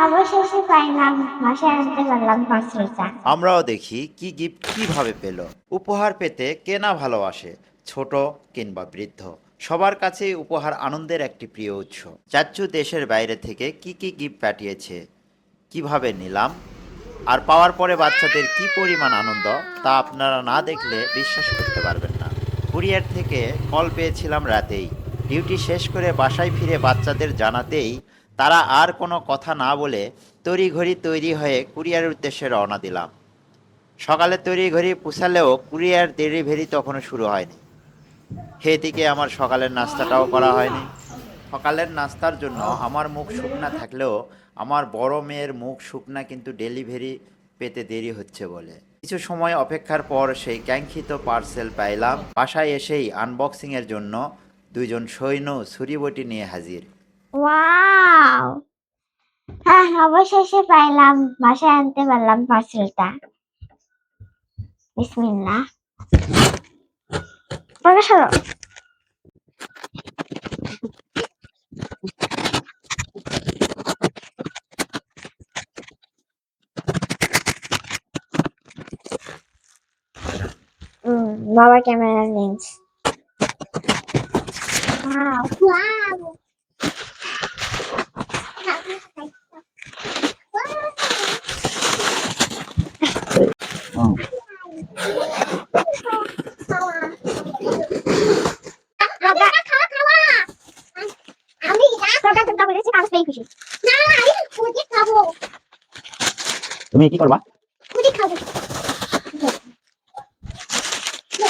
অবশেষে পাইলাম, বাসায় আনতে পারলাম পার্সেলটা। আমরাও দেখি কি গিফট কিভাবে পেল। উপহার পেতে কে না ভালোবাসে, ছোট কিংবা বৃদ্ধ, সবার কাছেই উপহার আনন্দের একটি প্রিয় উৎস। চাচ্চু দেশের বাইরে থেকে কি কি গিফট পাঠিয়েছে, কিভাবে নিলাম, আর পাওয়ার পরে বাচ্চাদের কি পরিমাণ আনন্দ, তা আপনারা না দেখলে বিশ্বাস করতে পারবেন না। কুরিয়ার থেকে কল পেয়েছিলাম রাতেই। ডিউটি শেষ করে বাসায় ফিরে বাচ্চাদের জানাতেই তারা আর কোনো কথা না বলে তড়িঘড়ি তৈরি হয়ে কুরিয়ারের উদ্দেশ্যে রওনা দিলাম। সকালে তড়িঘড়ি পুষালেও কুরিয়ার ডেলিভারি তখনও শুরু হয়নি। এদিকে আমার সকালের নাস্তাটাও করা হয়নি। সকালের নাস্তার জন্য আমার মুখ শুকনা থাকলেও আমার বড় মেয়ের মুখ শুকনা কিন্তু ডেলিভারি পেতে দেরি হচ্ছে বলে। কিছু সময় অপেক্ষার পর সেই কাঙ্ক্ষিত পার্সেল পাইলাম। বাসায় এসেই আনবক্সিংয়ের জন্য দুইজন সৈন্য ছুরিবটি নিয়ে হাজির। ওয়াও! হ্যাঁ, অবশেষে পাইলাম, বাসায় আনতে পারলাম পার্সেলটা। বিসমিল্লাহ। প্রকাশ হলো। বাবার ক্যামেরার লেন্স। ওয়াও! তুমি কি করবা?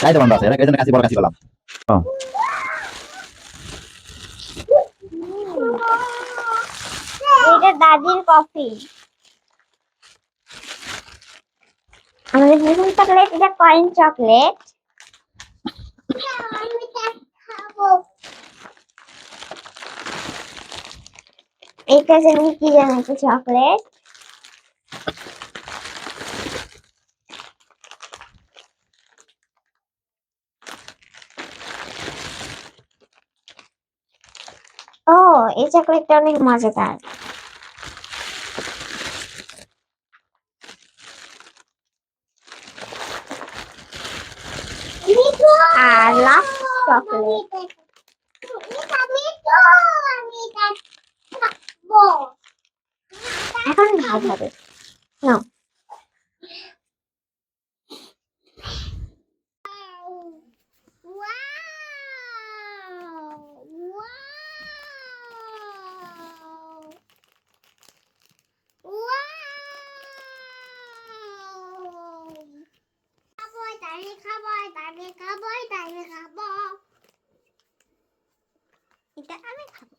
খাইতে মন আছে, এই জন্য কাশি বড় কাশি করলাম। ও, এটা দাদির কফি। আমাদের নতুন চকলেট, এটা কয়েন চকলেট। এটা যেমন কি যেন একটা চকলেট। ও, এই চকলেটটা অনেক মজাদার। আর লাস্ট চকলেট। এখন ভাগ হবে। নাও। এটা আমি খাবো।